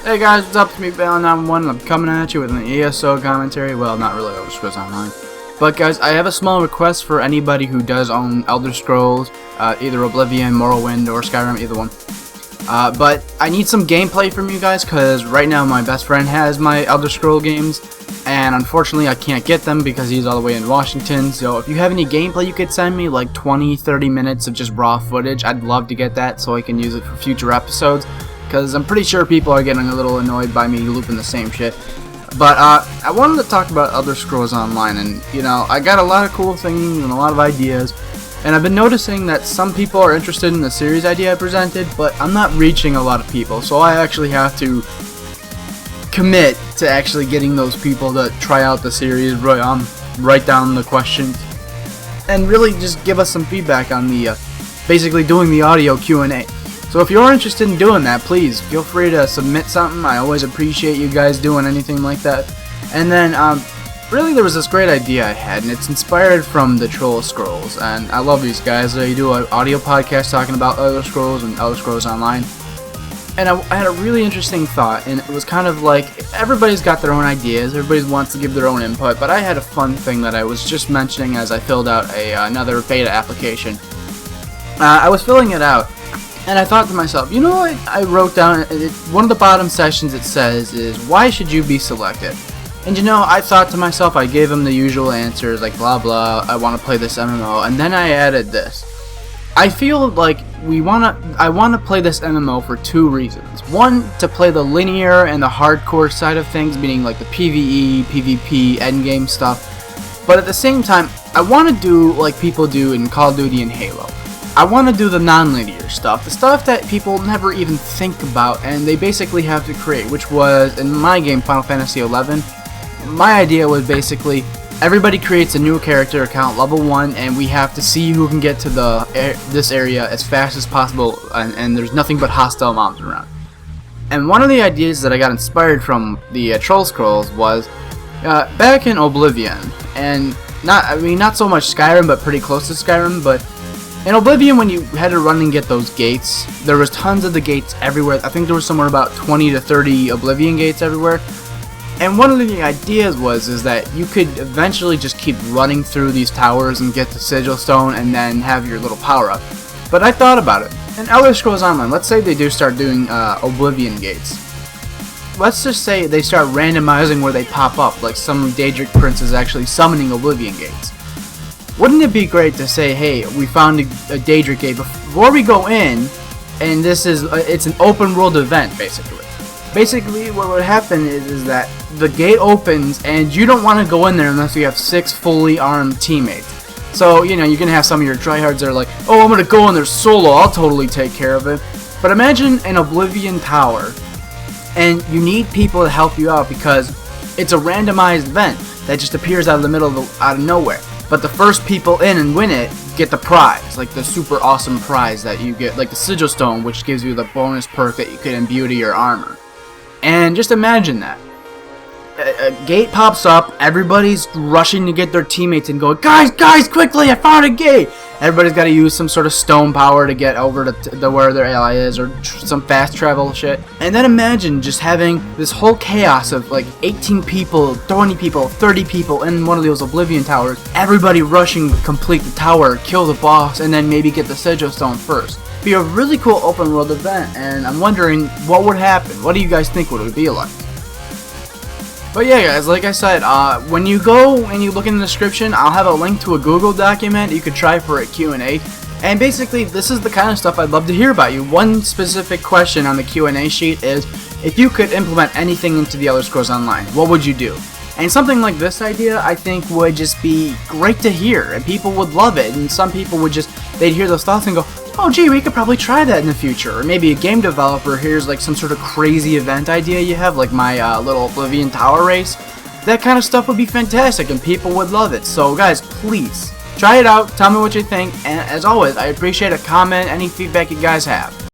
Hey guys, what's up? It's me, Baalin, and I'm coming at you with an ESO commentary. Well, not really Elder Scrolls Online. But guys, I have a small request for anybody who does own Elder Scrolls, either Oblivion, Morrowind, or Skyrim, either one. But I need some gameplay from you guys, because right now my best friend has my Elder Scroll games, and unfortunately I can't get them because he's all the way in Washington. So if you have any gameplay you could send me, like 20-30 minutes of just raw footage, I'd love to get that so I can use it for future episodes. Because I'm pretty sure people are getting a little annoyed by me looping the same shit. But I wanted to talk about Elder Scrolls Online, and you know, I got a lot of cool things and a lot of ideas, and I've been noticing that some people are interested in the series idea I presented, but I'm not reaching a lot of people, so I actually have to commit to actually getting those people to try out the series, write down the questions, and really just give us some feedback on the basically doing the audio Q&A. So if you're interested in doing that, please feel free to submit something. I always appreciate you guys doing anything like that. And then, really there was this great idea I had, and it's inspired from the Troll Scrolls. And I love these guys. They do an audio podcast talking about Elder Scrolls and Elder Scrolls Online. And I had a really interesting thought, and it was kind of like, everybody's got their own ideas, everybody wants to give their own input, but I had a fun thing that I was just mentioning as I filled out another beta application. I was filling it out, and I thought to myself, you know what, I wrote down, one of the bottom sections it says is, why should you be selected? And you know, I thought to myself, I gave them the usual answers, like blah blah, I want to play this MMO, and then I added this. I feel like I want to play this MMO for two reasons. One, to play the linear and the hardcore side of things, meaning like the PvE, PvP, endgame stuff. But at the same time, I want to do like people do in Call of Duty and Halo. I want to do the non-linear stuff, the stuff that people never even think about and they basically have to create, which was, in my game, Final Fantasy XI, my idea was basically, everybody creates a new character account, level 1, and we have to see who can get to this area as fast as possible, and there's nothing but hostile mobs around. And one of the ideas that I got inspired from the Troll Scrolls was, back in Oblivion, and not so much Skyrim, but pretty close to Skyrim, but in Oblivion, when you had to run and get those gates, there was tons of the gates everywhere. I think there was somewhere about 20 to 30 Oblivion gates everywhere. And one of the ideas is that you could eventually just keep running through these towers and get the Sigil Stone and then have your little power-up. But I thought about it. In Elder Scrolls Online, let's say they do start doing Oblivion gates. Let's just say they start randomizing where they pop up, like some Daedric prince is actually summoning Oblivion gates. Wouldn't it be great to say, hey, we found a Daedric gate before we go in, and it's an open world event, basically. Basically, what would happen is that the gate opens, and you don't want to go in there unless you have 6 fully armed teammates. So, you know, you can have some of your tryhards that are like, oh, I'm going to go in there solo, I'll totally take care of it. But imagine an Oblivion tower, and you need people to help you out because it's a randomized event that just appears out of nowhere. But the first people in and win it get the prize, like the super awesome prize that you get, like the Sigil Stone, which gives you the bonus perk that you can imbue to your armor. And just imagine that. A gate pops up, everybody's rushing to get their teammates and go, guys, quickly, I found a gate! Everybody's got to use some sort of stone power to get over to where their ally is, or some fast travel shit. And then imagine just having this whole chaos of like 18 people, 20 people, 30 people in one of those Oblivion towers. Everybody rushing to complete the tower, kill the boss, and then maybe get the Sigil Stone first. It'd be a really cool open world event, and I'm wondering what would happen. What do you guys think would it be like? But yeah guys, like I said, when you go and you look in the description, I'll have a link to a Google document you could try for a Q&A. And basically, this is the kind of stuff I'd love to hear about you. One specific question on the Q&A sheet is, if you could implement anything into the Elder Scrolls Online, what would you do? And something like this idea, I think, would just be great to hear, and people would love it, and some people would they'd hear those thoughts and go, oh gee, we could probably try that in the future. Or maybe a game developer hears like some sort of crazy event idea you have, like my little Oblivion tower race. That kind of stuff would be fantastic and people would love it. So guys, please, try it out, tell me what you think, and as always, I appreciate a comment, any feedback you guys have.